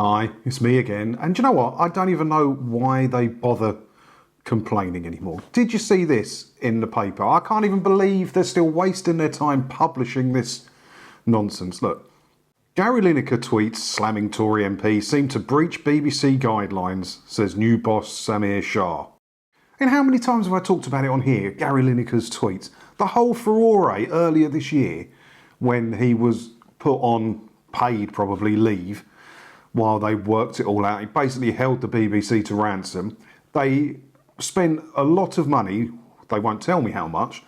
Hi, it's me again. And do you know what? I don't even know why they bother complaining anymore. Did you see this in the paper? I can't even believe they're still wasting their time publishing this nonsense. Look, Gary Lineker tweets slamming Tory MP seem to breach BBC guidelines, says new boss Samir Shah. And how many times have I talked about it on here, Gary Lineker's tweets? The whole furore earlier this year when he was put on paid, probably, leave while they worked it all out. He basically held the BBC to ransom. They spent a lot of money, they won't tell me how much,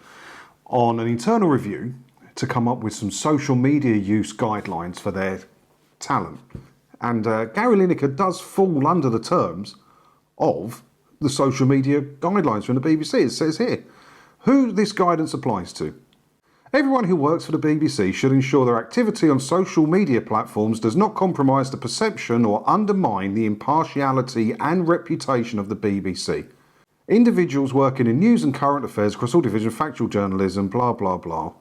on an internal review to come up with some social media use guidelines for their talent. And Gary Lineker does fall under the terms of the social media guidelines from the BBC. It says here, who this guidance applies to. Everyone who works for the BBC should ensure their activity on social media platforms does not compromise the perception or undermine the impartiality and reputation of the BBC. Individuals working in news and current affairs across all divisions, factual journalism, blah, blah, blah.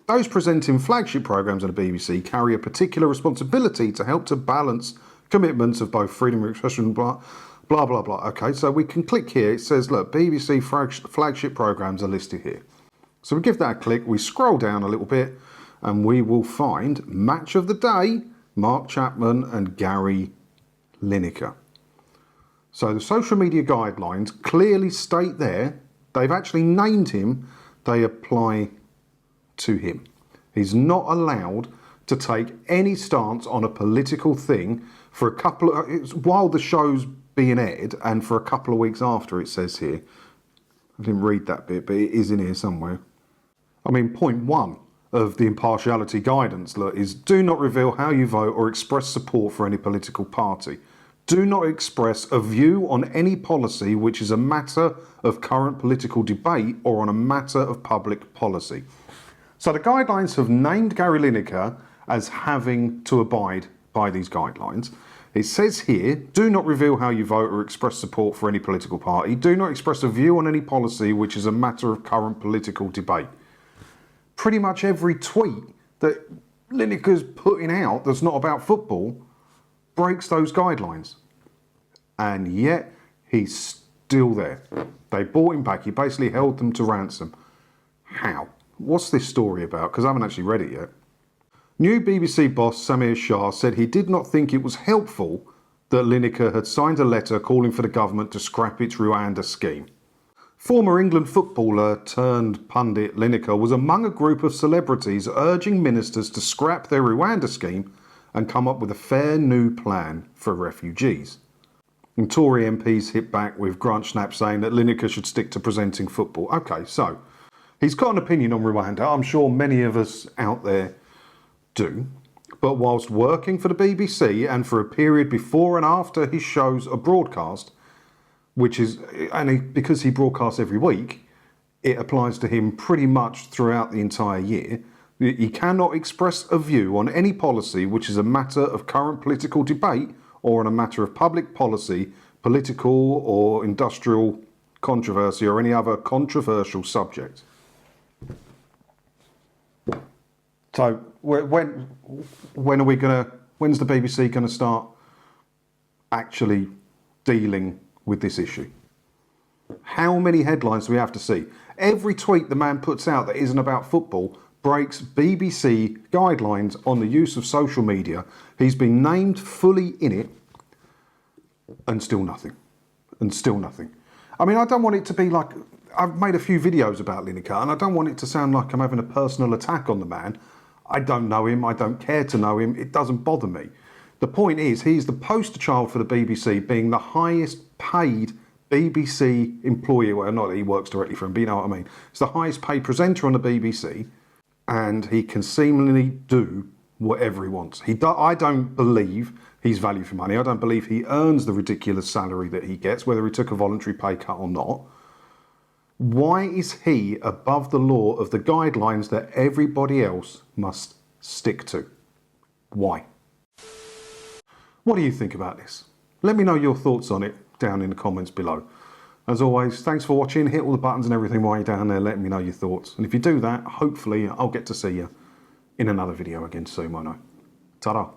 Those presenting flagship programmes on the BBC carry a particular responsibility to help to balance commitments of both freedom of expression, blah, blah, blah, blah. Okay, so we can click here. It says, look, BBC flagship programmes are listed here. So we give that a click, we scroll down a little bit, and we will find Match of the Day, Mark Chapman and Gary Lineker. So the social media guidelines clearly state there, they've actually named him, they apply to him. He's not allowed to take any stance on a political thing for a couple of, while the show's being aired, and for a couple of weeks after, it says here. I didn't read that bit, but it is in here somewhere. I mean, point 1 of the impartiality guidance, look, is do not reveal how you vote or express support for any political party. Do not express a view on any policy which is a matter of current political debate or on a matter of public policy. So the guidelines have named Gary Lineker as having to abide by these guidelines. It says here, do not reveal how you vote or express support for any political party. Do not express a view on any policy which is a matter of current political debate. Pretty much every tweet that Lineker's putting out that's not about football breaks those guidelines. And yet he's still there. They bought him back. He basically held them to ransom. How? What's this story about? Because I haven't actually read it yet. New BBC boss Samir Shah said he did not think it was helpful that Lineker had signed a letter calling for the government to scrap its Rwanda scheme. Former England footballer turned pundit Lineker was among a group of celebrities urging ministers to scrap their Rwanda scheme and come up with a fair new plan for refugees. And Tory MPs hit back with Grant Schnapp saying that Lineker should stick to presenting football. Okay, so he's got an opinion on Rwanda. I'm sure many of us out there do. But whilst working for the BBC and for a period before and after his shows are broadcast, because he broadcasts every week, it applies to him pretty much throughout the entire year. He cannot express a view on any policy which is a matter of current political debate or on a matter of public policy, political or industrial controversy or any other controversial subject. So when's the BBC going to start actually dealing with this issue? How many headlines do we have to see? Every tweet the man puts out that isn't about football breaks BBC guidelines on the use of social media. He's been named fully in it, and still nothing. And still nothing. I mean, I don't want it to be like, I've made a few videos about Lineker, and I don't want it to sound like I'm having a personal attack on the man. I don't know him, I don't care to know him, it doesn't bother me. The point is, he's the poster child for the BBC, being the highest paid BBC employee. Well, not that he works directly for him, but you know what I mean. He's the highest paid presenter on the BBC, and he can seemingly do whatever he wants. I don't believe he's value for money. I don't believe he earns the ridiculous salary that he gets, whether he took a voluntary pay cut or not. Why is he above the law of the guidelines that everybody else must stick to? Why? What do you think about this? Let me know your thoughts on it down in the comments below. As always, thanks for watching. Hit all the buttons and everything while you're down there, letting me know your thoughts. And if you do that, hopefully I'll get to see you in another video again soon, won't I? Ta-da.